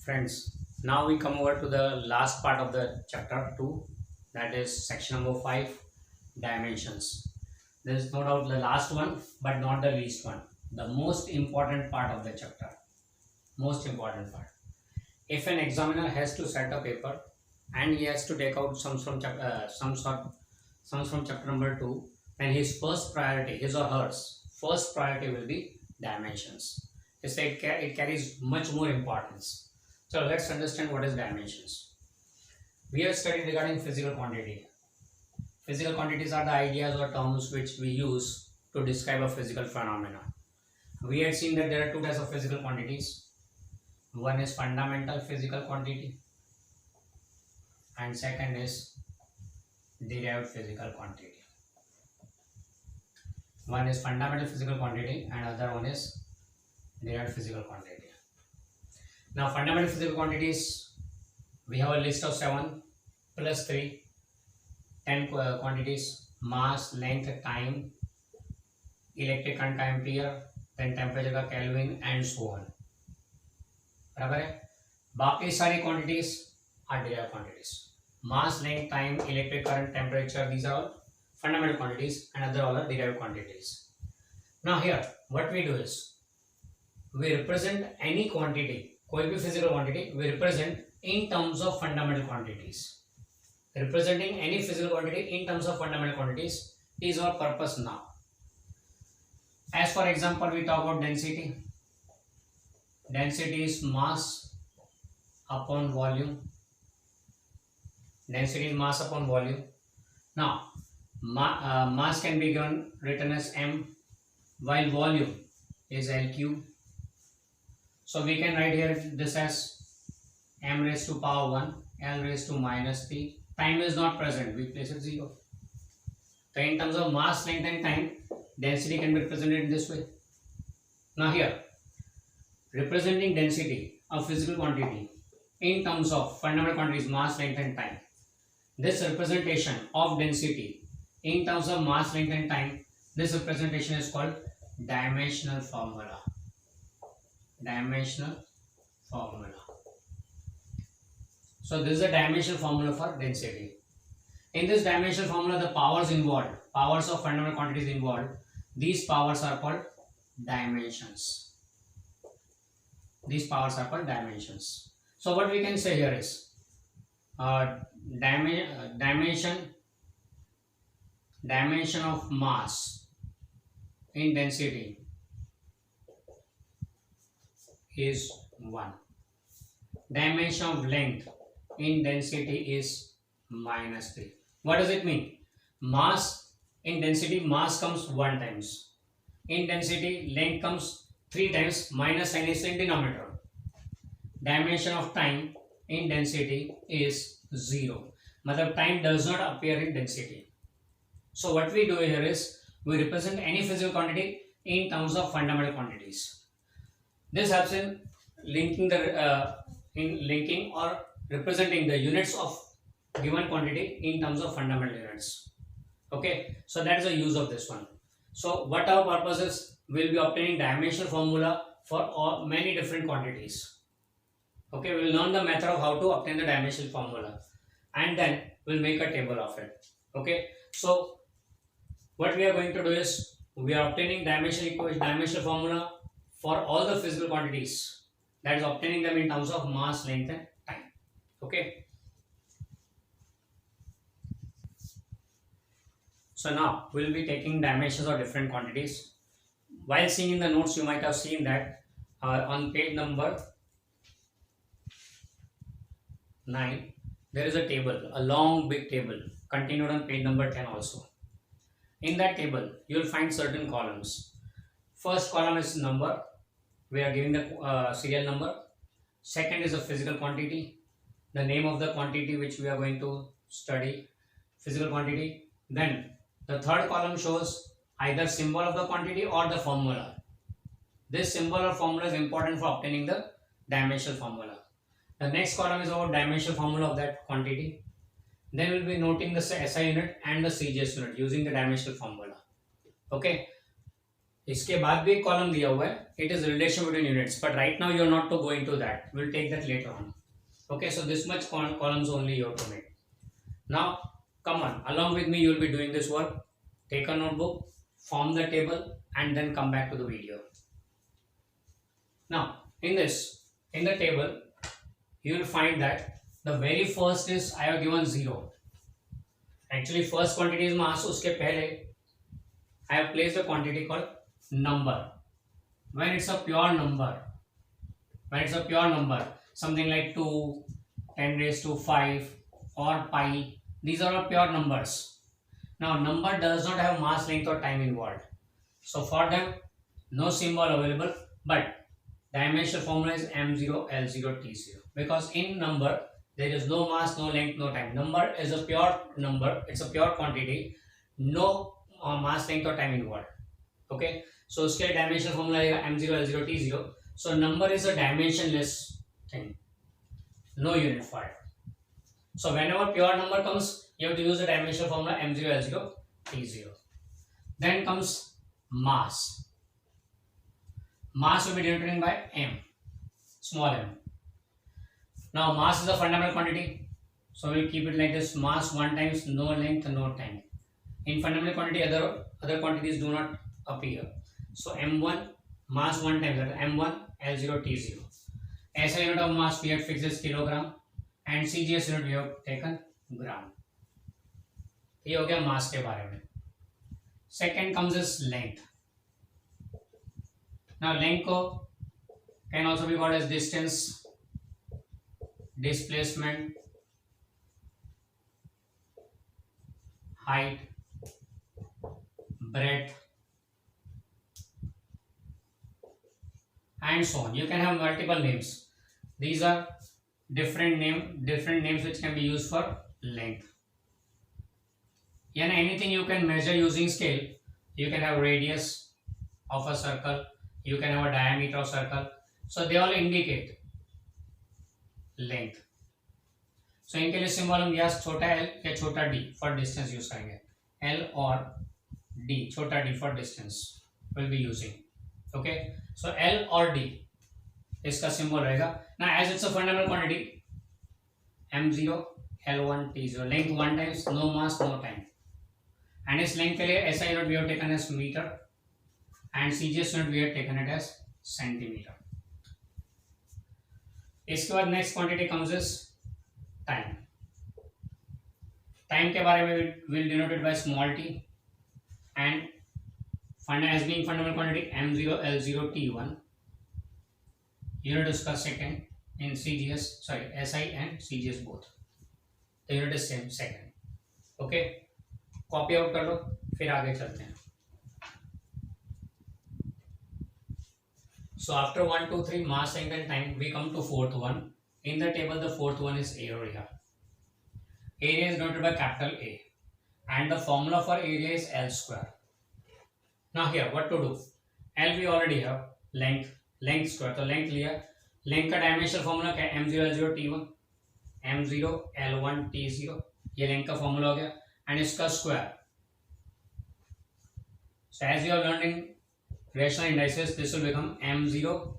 Friends, now we come over to the last part of the chapter 2, that is section number 5, dimensions. There is no doubt the last one, but not the least one. The most important part of the chapter. Most important part. If an examiner has to set a paper and he has to take out sums from chapter number 2, then his first priority, his or hers first priority will be dimensions. It carries much more importance. So let's understand what is dimensions. We have studied regarding physical quantity. Physical quantities are the ideas or terms which we use to describe a physical phenomena. We had seen that there are two types of physical quantities. One is fundamental physical quantity and second is derived physical quantity. One is fundamental physical quantity and other one is derived physical quantity. Now fundamental physical quantities, we have a list of 7 plus 3, 10 quantities: mass, length, time, electric current का ampere, then temperature का kelvin and so on. बराबर है. बाकी सारी quantities are derived quantities. Mass, length, time, electric current, temperature, these are all fundamental quantities and other all are derived quantities. Now here what we do is we represent any quantity, कोई भी physical quantity we represent in terms of fundamental quantities. Representing any physical quantity in terms of fundamental quantities is our purpose now. As for example, we talk about density. Density is mass upon volume. Density is mass upon volume. Now mass can be written as m, while volume is L cube. So we can write here this as m raised to power 1, L raised to minus 3. Time is not present, we place it 0. So in terms of mass, length and time, density can be represented in this way. Now here, representing density of physical quantity in terms of fundamental quantities, mass, length and time. This representation of density in terms of mass, length and time, this representation is called dimensional formula. Dimensional formula. So this is a dimensional formula for density. In this dimensional formula, the powers involved, powers of fundamental quantities involved, these powers are called dimensions. These powers are called dimensions. So what we can say here is dimension of mass in density is 1. Dimension of length in density is minus 3. What does it mean? Mass in density, mass comes 1 times. In density, length comes 3 times, minus sign is in denominator. Dimension of time in density is 0. Matlab time does not appear in density. So what we do here is we represent any physical quantity in terms of fundamental quantities. This helps in linking or representing the units of given quantity in terms of fundamental units. Okay, so that is the use of this one. So what our purpose is, we will be obtaining dimensional formula for many different quantities. Okay, we will learn the method of how to obtain the dimensional formula and then we will make a table of it. Okay, so what we are going to do is we are obtaining dimensional formula for all the physical quantities, that is obtaining them in terms of mass, length and time. Okay. So now we will be taking dimensions of different quantities. While seeing in the notes, you might have seen that on page number 9, there is a table, a long big table, continued on page number 10 also. In that table, you will find certain columns. First column is number. We are giving the serial number. Second is a physical quantity, the name of the quantity which we are going to study, physical quantity. Then the third column shows either symbol of the quantity or the formula. This symbol or formula is important for obtaining the dimensional formula. The next column is about dimensional formula of that quantity. Then we will be noting the SI unit and the CGS unit using the dimensional formula. Okay. इसके बाद भी एक column दिया हुआ है, it is relation between units, but right now you are not to go into that, will take that later on. Okay, so this much columns only you have to make. Now come on, along with me you will be doing this work. Take a notebook, form the table, and then come back to the video. Now in the table you will find that the very first is I have given 0. Actually first quantity is mass, uske pehle I have placed a quantity called number. When it's a pure number, something like 2, 10 raised to 5 or pi, these are all pure numbers. Now number does not have mass, length or time involved, so for them no symbol available, but dimensional formula is m0 l0 t0, because in number there is no mass, no length, no time. Number is a pure number, it's a pure quantity, no mass, length or time involved. Okay, so uske dimensional formula is m0 l0 t0. So number is a dimensionless thing, no unit for it. So whenever pure number comes, you have to use the dimensional formula m0 l0 t0. Then comes mass. Mass will be denoted by m, small m. Now mass is a fundamental quantity, so we'll keep it like this: mass 1 times no length, no time. In fundamental quantity, other quantities do not appear. So m1 mass 1 times, that is m1 l0 t0. SI unit of mass we have fixed as kilogram, and CGS unit we have taken gram. ये हो गया मास के बारे में. Second comes is length. Now length को can also be called as distance, displacement, height, breadth, and so on. You can have multiple names. These are different names which can be used for length. Yani anything you can measure using scale. You can have radius of a circle, you can have a diameter of circle, so they all indicate length. So इनके लिए symbol हम या छोटा l या छोटा d for distance use करेंगे. L और d, छोटा d for distance will be using. Okay, so L or D इसका सिंबल रहेगा. Now as it's a fundamental quantity, m0 l1 t0, length 1 times, no mass, no time. And इस length के लिए SI unit we have taken as meter, and CGS unit we have taken it as centimeter. इसके बाद next quantity comes as time. Time के बारे में will denoted by small t, and as being fundamental quantity m0 l0 t1, unit उसका second in CGS, sorry SI and CGS both, the unit is same, second. Okay, copy out कर लो, फिर आगे चलते हैं. So after 1, 2, 3 mass, length and time, we come to fourth one. In the table the fourth one is area. Area is denoted by capital A, and the formula for area is L square. Now here what to do? L we already have, length square, तो length लिया. Length का dimensional formula क्या है? m0 l0 t1, m0 l1 t0, ये length का formula हो गया, and इसका square. So as you have learned in rational indices, this will become m0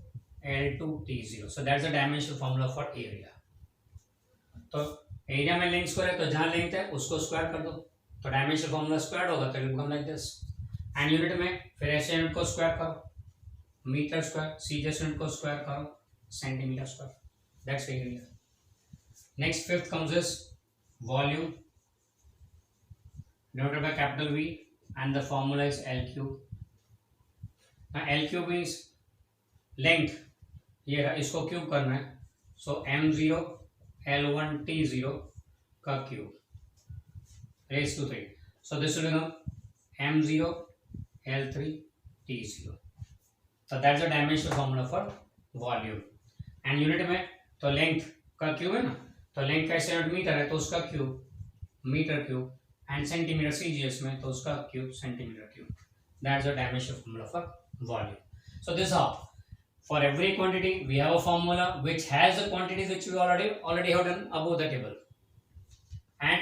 l2 t0. So that's the dimensional formula for area. तो area में length square है, तो जहां लेंथ है उसको स्क्वायर कर दो, तो डायमेंशनल फॉर्मूला स्क्वायर होगा, तो it become like this. And unit में फिर ऐसे यूनिट को स्क्वायर करो, मीटर स्क्वायर, सीजीएस यूनिट को स्क्वायर करो, centimetre square. That's area. Next fifth comes is volume, denoted by capital V, and the formula is L cube. Now L cube means length, ये रहा, इसको cube करना है, so m0 l1 t0 का cube raised to 3. So this will become m0 l3 t0. So that's the dimensional formula for volume. And unit में तो length का cube है ना, तो length का यूनिट मीटर है, तो उसका cube metre cube, and centimeter CGS में तो उसका cube centimetre cube. That's the dimensional formula for volume. So this is how. For every quantity, we have a formula which has the quantities which we already have done above the table, and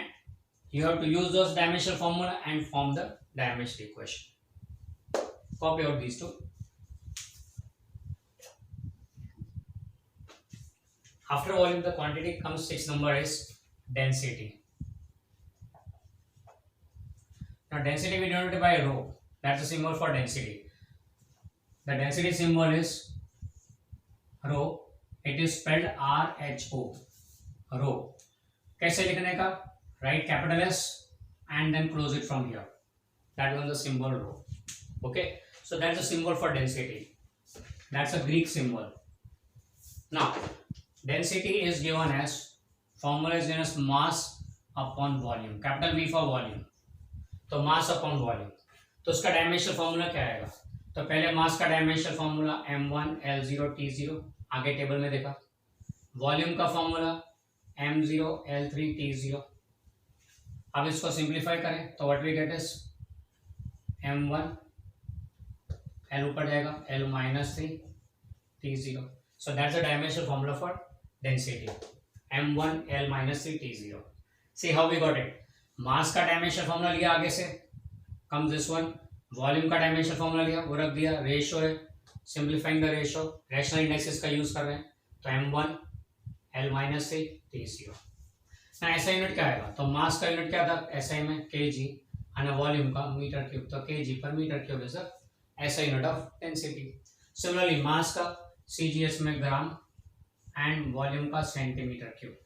you have to use those dimensional formula and form the dimensional equation. copy out these two. After volume, the quantity comes 6 number is density. Now density we denote by rho. That's the symbol for density. The density symbol is rho. It is spelled RHO. Rho. कैसे लिखने का? Write capital S and then close it from here. That was the symbol rho. Okay. So that's the symbol for density. That's a Greek symbol. Now density is given as, formula is given as mass upon volume. Capital V for volume. तो mass upon volume. तो उसका dimensional formula क्या आएगा? तो पहले मास का dimensional formula m1 l0 t0, आगे table में देखा. वॉल्यूम का फॉर्मूला m0 l3 t0. अब इसको सिंप्लीफाई करें तो what we get is m1 l ऊपर जाएगा l minus 3 t0. So that's the dimensional formula for density. m1 l minus 3 t0. See how we got it. मास का dimensional formula लिया, आगे से कम दिस वन. वॉल्यूम का dimensional formula लिया, वो रख दिया. रेशियो है, simplifying the ratio, rational indexes का यूज कर रहे हैं. तो m1 l minus 3 t0. ना ऐसा यूनिट क्या आएगा? तो मास का यूनिट क्या था एसआई में? kg. और वॉल्यूम का मीटर क्यूब. तो kg पर मीटर क्यूब इज ऐसा यूनिट ऑफ डेंसिटी. सिमिलरली मास का cgs में ग्राम एंड वॉल्यूम का centimetre cube.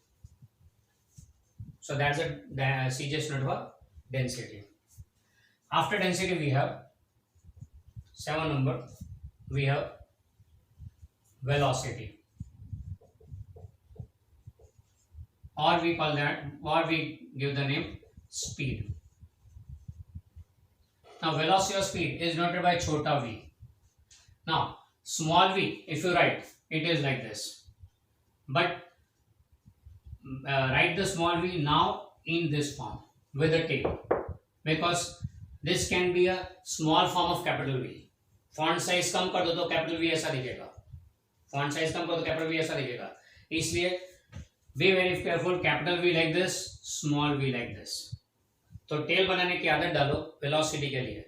So that's the CGS unit for density. After density we have 7 number. We have velocity, or we call that, or we give the name speed. Now velocity or speed is denoted by chota v. Now small v, if you write, it is like this, but write the small v now in this form with a tail, because this can be a small form of capital V. Font size कम कर दो तो capital V ऐसा दिखेगा. Font size कम कर दो capital V ऐसा दिखेगा. इसलिए be very careful. Capital V like this, small v like this. तो tail बनाने की आदत डालो velocity के लिए.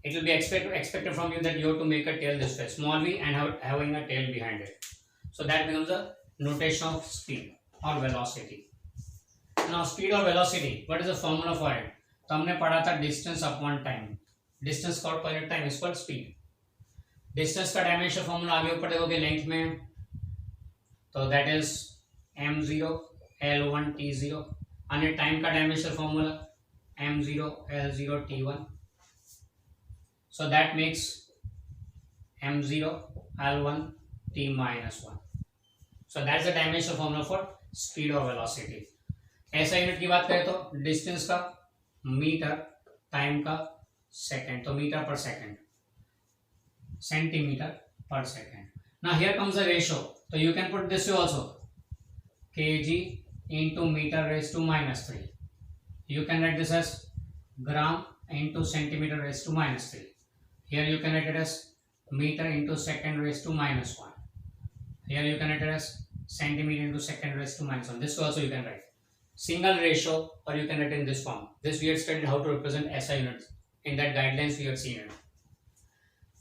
It will be expected from you that you have to make a tail this way, small v and having a tail behind it. So that becomes a notation of speed or velocity. Now speed or velocity, what is the formula for it? तो हमने पढ़ा था distance upon time. Distance for unit time is called speed. Distance का dimensional formula आगे ऊपर देखोगे length में, तो that is m0 l1 t0. और time का dimensional formula m0 l0 t1. So that makes m0 l1 t minus 1. So that's the dimensional formula for speed or velocity. ऐसा unit की बात करें तो डिस्टेंस का मीटर, टाइम का second. तो मीटर पर सेकंड, सेंटीमीटर पर second. Now here comes the ratio. तो you can put this also kg into meter raised to minus 3. You can write this as gram into centimeter raised to minus 3. Here you can write it as meter into second raised to minus 1. Here you can write it as centimeter into second raised to minus 1. This also you can write single ratio, or you can write in this form. This we had studied how to represent SI units. In that guidelines we have seen it.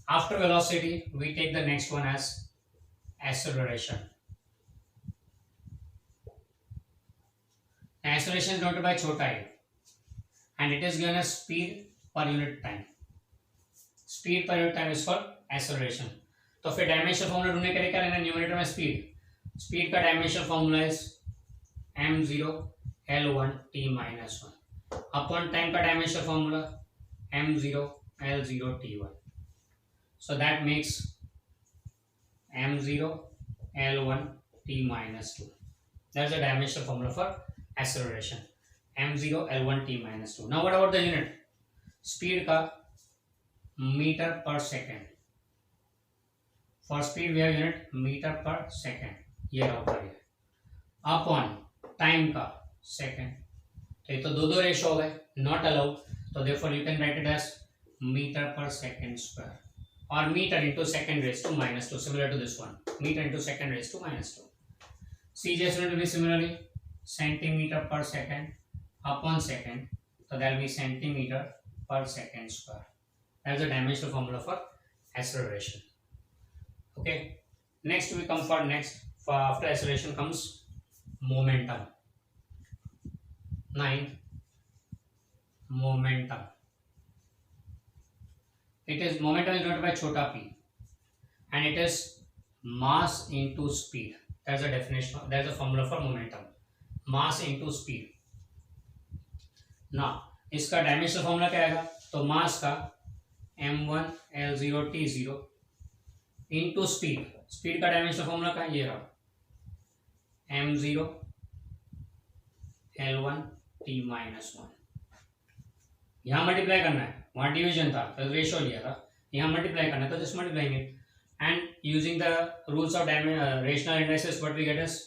After velocity, we take the next one as acceleration. Acceleration is denoted by chota a, and it is given as speed per unit time. Speed per unit time is called acceleration. तो फिर dimensional formula ढूंढने के लिए क्या लेना? Numerator में speed. Speed का dimensional formula is m0 l1 t minus 1 upon time का dimensional formula m0 l0 t1. So that makes m0 l1 t minus 2. That's the dimensional formula for acceleration. m0 l1 t minus 2. Now what about the unit? Speed का meter पर second. For speed we have unit meter पर second. ये रहा ऊपर है. Upon time का second. तो ये तो दो रेशो हो गए, नॉट अलाउड. तो therefore you can write it as meter पर second square, or meter into second raised to minus 2, similar to this one, meter into second raised to minus 2. CGS will be similarly centimeter per second upon second, so that will be centimeter per second square. That is the dimensional formula for acceleration. Okay, next we come for after acceleration comes momentum. Ninth, momentum. Momentum is denoted by छोटा p and it is mass into speed. That's a definition. That's a formula for momentum. Mass into speed. Now इसका dimensional formula क्या आएगा? तो मास का m1 l0 t0 into speed. Speed का dimensional formula क्या है? ये रहा m0 l1 t माइनस 1. यहां मल्टीप्लाई करना है, वहां डिवीजन था तो रेशियो लिया था, यहां मल्टीप्लाई करना है तो just multiplying it and using the rules of rational indices what we get is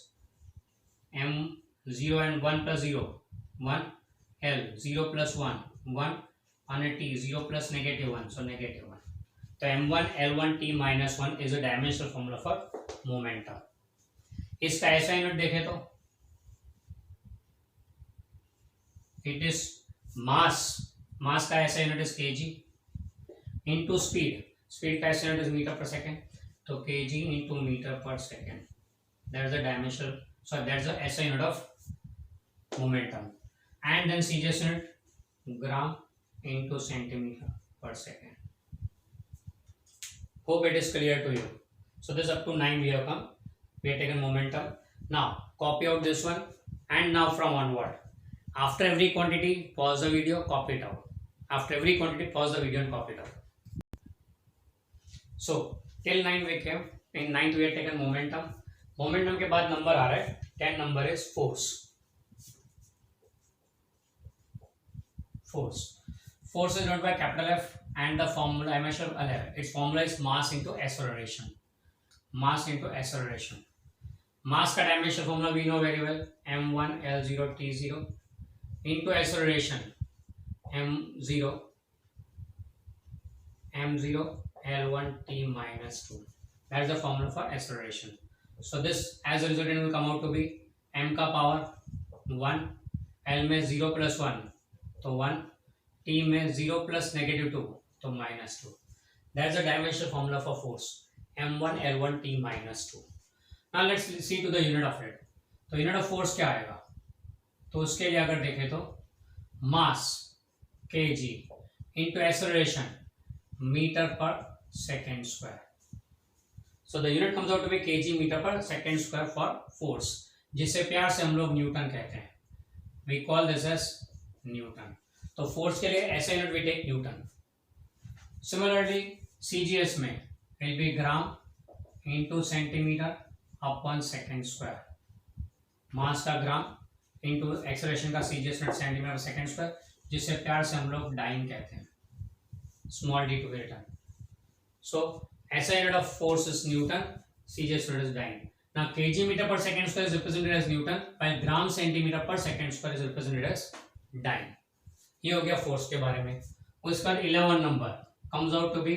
m0 and 1 plus 0 1 L 0 plus 1 1 and T 0 plus negative 1, so negative 1. तो m1 l1 t minus 1 is a dimensional formula for momentum. इसका ऐसा unit देखें तो it is mass का ऐसा unit is kg into speed का ऐसा unit is meter per second, तो kg into meter per second. That is the dimensional, so that is the SI unit of momentum. And then CGS unit gram into centimeter per second. Hope it is clear to you. So this up to 9 we have come. We have taken momentum. Now copy out this one and now from onward. After every quantity, pause the video, copy it out. After every quantity, pause the video and copy it out. So till 9 we came. In 9th we have taken momentum. Momentum के बाद number आ रहा है 10 number is force. Force is denoted by capital F and the formula dimension of L. Its formula is mass into acceleration. Mass का dimension formula we know very well. m1 l0 t0 into acceleration m0 l1 t minus 2. That is the formula for acceleration. So this as a result will come out to be m का power 1, l में 0 plus 1 तो 1, t में 0 plus negative 2 तो minus 2. That is the dimensional formula for force m1 l1 t minus 2. Now let's see to the unit of it. तो unit of force क्या आएगा? तो उसके लिए अगर देखें तो mass kg into acceleration meter per second square. So the unit comes out to be kg meter per second square for force, जिसे प्यार से हम लोग न्यूटन कहते हैं. We call this as newton. तो फोर्स के लिए ऐसा unit we take newton. Similarly CGS में will be gram into centimeter upon second square. Mass का ग्राम इनटू एक्सेलरेशन का CGS unit centimeter second square, जिसे प्यार से हम लोग डाइन कहते हैं, small d to be written. So ऐसा unit of force is newton, CGS unit is dyne. Now kg meter per second square is represented as Newton, while gram centimeter per second square is represented as dyne. ये हो गया force के बारे में. उसका 11 number comes out to be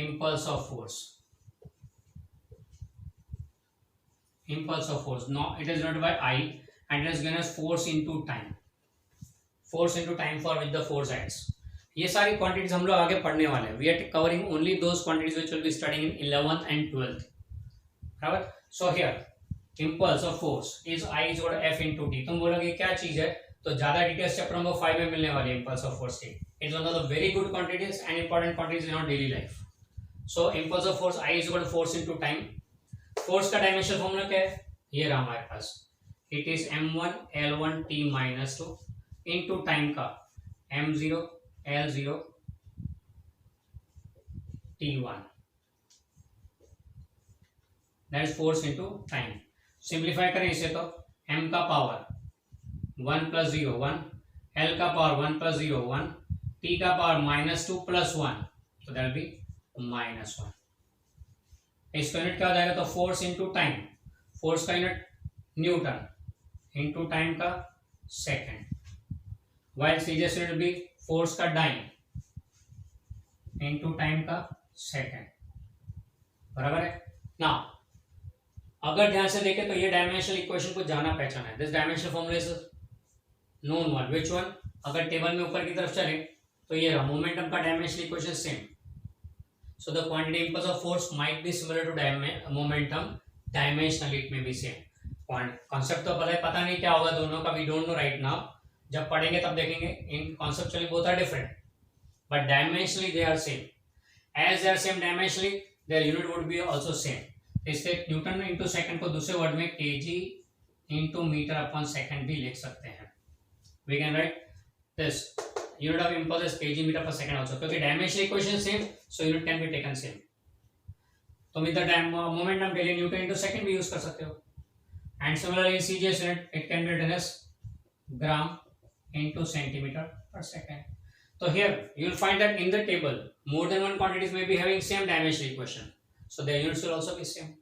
impulse of force. Impulse of force. Now it is denoted by I and it is given as force into time. Force into time for which the force acts. ये सारी quantities हम लोग आगे पढ़ने वाले हैं. We are covering only those quantities which will be studying in 11th and 12th. Right? So here impulse of force is I is equal to F into T. तुम बोलोगे क्या चीज है? तो ज्यादा डिटेल्स चैप्टर नंबर 5 में मिलने वाली है impulse of force की. It's one of the very good quantities and important quantities in our daily life. So impulse of force I is equal to force into time. Force का dimensional formula क्या है? ये रहा हमारे पास. It is m1 l1 t minus 2 into time का m0 l0 t1. That is force into time. Simplify करें इसे तो m का पावर 1 plus 0 1, l का पावर 1 plus 0 1, t का power minus 2 plus 1, so that will be minus 1. इसका unit क्या हो जाएगा? तो फोर्स इंटू टाइम. फोर्स का यूनिट न्यूटन इंटू टाइम का सेकेंड, वाइल सीजीएस यूनिट भी फोर्स का डाइन इंटू टाइम का सेकेंड. बराबर है ना? अगर ध्यान से देखें तो ये डायमेंशनल इक्वेशन को जाना पहचाना है. This dimensional formula is known one. Which one? अगर टेबल में ऊपर की तरफ चले तो ये रहा मोमेंटम का dimensional equation same. So the quantity impulse of force might be similar to momentum. Dimensionally it may be same. Concept तो पता नहीं क्या होगा दोनों का, we don't know right now. जब पढ़ेंगे तब देखेंगे. In conceptually both are different, but dimensionally they are same. As they are same dimensionally, their unit would be also same. इससे न्यूटन इंटू सेकंड को दूसरे वर्ड में kg into metre upon second भी लिख सकते हैं. We can write this unit of impulse is kg meter per second also, क्योंकि dimensional equation same, so unit can be taken same. तो with the time momentum के लिए Newton into second भी use कर सकते हो. And similarly in CGS unit it can be written as gram into centimeter per second. So here you will find that in the table more than one quantities may be having same dimensional equation, so their units will also be same.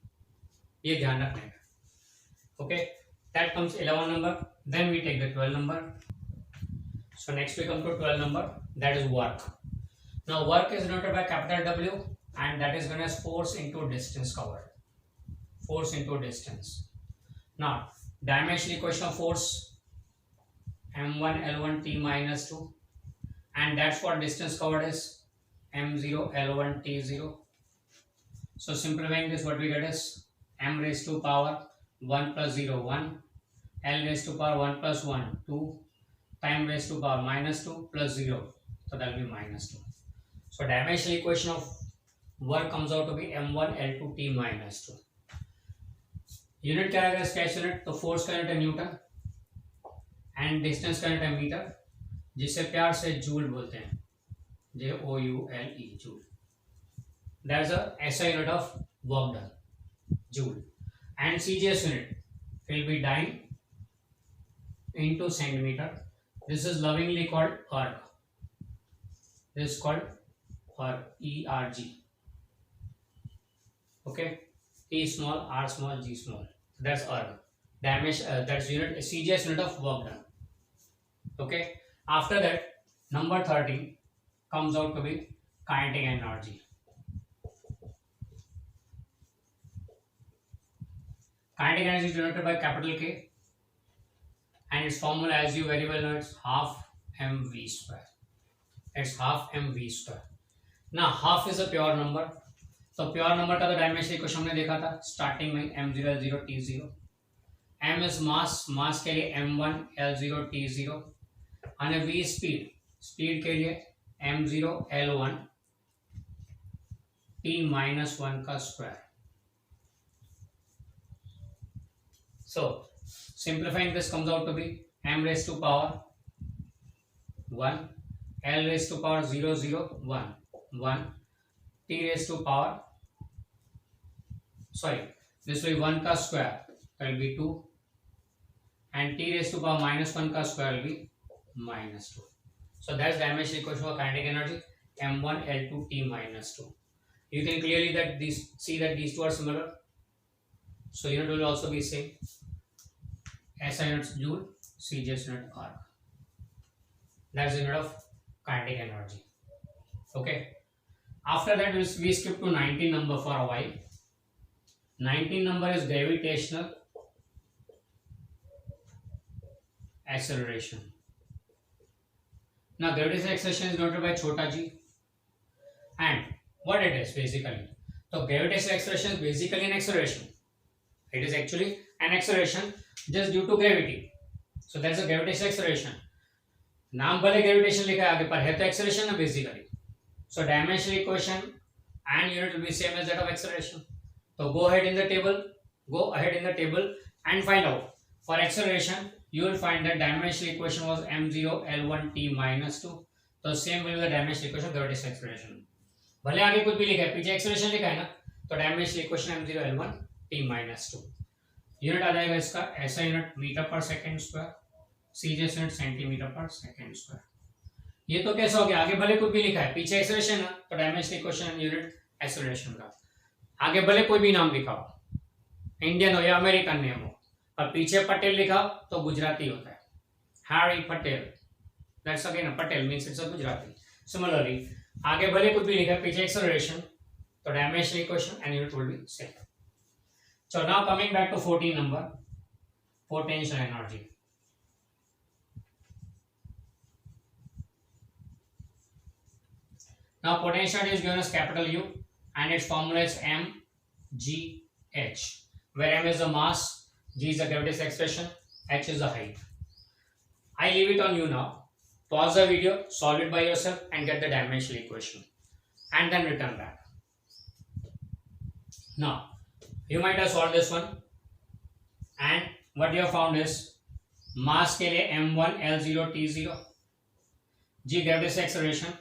ये ध्यान रखना है. Okay, that comes 11 number. Then we take the 12 number. So next we come to 12 number, that is work. Now work is denoted by capital W, and that is known as force into distance covered. Force into distance. Now dimensional equation of force m1 l1 t minus 2, and that's for distance covered is m0 l1 t0. So simplifying this, what we get is m raised to power 1 plus 0 1, l raised to power 1 plus 1 2, time raised to power minus 2 plus 0, so that will be minus 2. So dimensional equation of work comes out to be m1 l2 t minus 2. Unit क्या रहेगा इसका S unit? तो force का unit है newton and distance का unit है metre, जिसे प्यार से जूल बोलते हैं, JOULE, joule. That is the SI unit of work done, joule. And CGS unit will be dyne into centimeter. This is lovingly called erg. This is called erg, ERG. Okay, E small, R small, G small. That's erg. That's unit CGS unit of work done. Okay. After that, number 13 comes out to be kinetic energy. Kinetic energy is denoted by capital K. And its formula, as you very well know, it's half mv square. It's half mv square. Now half is a pure number. तो pure number का तो dimensional equation हमने देखा था starting में m0 l0 t0. m is mass, मास के लिए m1 l0 t0, और v स्पीड, स्पीड के लिए m0 l1 t minus 1 का square. So simplifying this comes out to be m raised to power 1, l raised to power 0 0 1 1, t raised to power, sorry, this will be 1 का square, that will be 2, and t raised to power minus 1 का square will be minus 2. So that's dimensional equation for kinetic energy, m1 l2 t minus 2. You can clearly see that these two are similar, so unit will also be same. SI units joule, CGS unit erg. That's the unit of kinetic energy. Okay. After that, we skip to 19 number for a while. 19 number is gravitational acceleration. Now gravitational acceleration is denoted by छोटा g, and what it is basically. So gravitational acceleration is basically an acceleration. It is actually an acceleration just due to gravity. So that's a gravitational acceleration. नाम भले gravitation लिखा है आगे पर, है तो acceleration ना basically. So dimensional equation and unit will be same as that of acceleration. So go ahead in the table and find out. For acceleration, you will find that dimensional equation was m0 l1 t minus 2. So same will be the dimensional equation of gravitational acceleration. भले आगे कुछ भी लिखा है, पीछे acceleration लिखा है ना, तो dimensional equation m0 l1 t minus 2. Unit आ जाएगा इसका ऐसा यूनिट मीटर पर second square, CGS unit centimetre पर सेकेंड स्क्वायर. ये तो कैसा हो गया, आगे भले कुछ भी लिखा है, पीछे एक्सेलरेशन है तो डायमेंशनल इक्वेशन यूनिट एक्सेलरेशन का. आगे भले कोई भी नाम लिखा हो, इंडियन हो या अमेरिकन नेम हो, और पीछे पटेल लिखा हो तो गुजराती होता है, Harry Patel. That's again Patel means it's a Gujarati. Similarly आगे भले कुछ भी लिखा है, पीछे एक्सेलरेशन, तो dimensional equation and unit will B same. So now coming back to 14 number, potential energy. Now potential is given as capital U, and its formula is mgh, where m is the mass, g is the gravitation expression, h is the height. I leave it on you now. Pause the video, solve it by yourself and get the dimensional equation and then return back. Now, you might have solved this one and what you have found is mass के लिए m1 l0 t0, g gravitation acceleration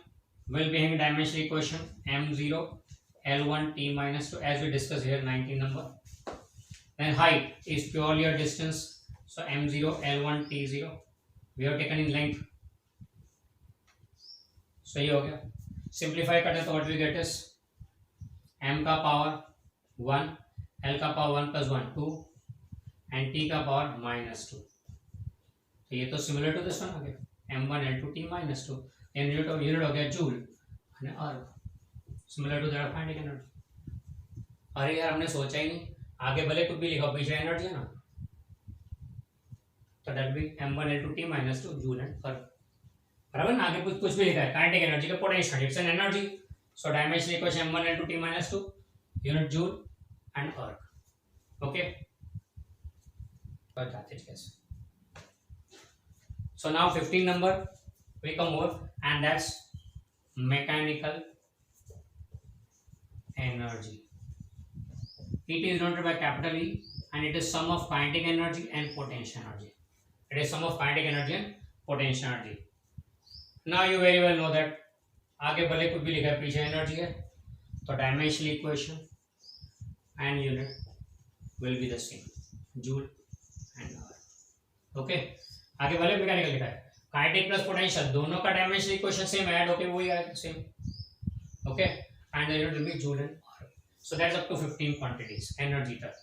will be having dimensional equation m0 l1 t minus 2 as we discussed here 19 number. Then height is purely a distance, so m0 l1 t0 we have taken in length. सही हो गया. Simplify करते तो what we get is m का power 1, l का power 1 plus 1 2 and t का power -2. तो ये तो सिमिलर टू दिस वन आ गया m1 l2 t minus 2. Unit हो गया जूल और erg, similar to that finding energy. अरे यार हमने सोचा ही नहीं, आगे भले कुछ भी लिखा पीछे एनर्जी है ना, तो that be m1 l2 t minus 2 joule and erg. बराबर ना, आगे कुछ भी लिखा है काइनेटिक एनर्जी का potential, it's an energy. So dimensional equation m1 l2 t minus 2 unit joule and erg. Okay, बताते हैं कैसे. So now 15 number we come over and that's mechanical energy. It is denoted by capital E and it is sum of kinetic energy and potential energy. It is sum of kinetic energy and potential energy. Now you very well know that आगे भले कुछ भी लिखा है पीछे energy है, तो dimensional equation and unit will be the same, joule and erg. Okay, आगे भले मैकेनिकल लिखा है, काइनेटिक प्लस पोटेंशियल दोनों का डायमेंशनल इक्वेशन सेम ऐड होके वही आएगा same. Okay, and the unit will be joule and hour. So that's up to 15 quantities energy तक.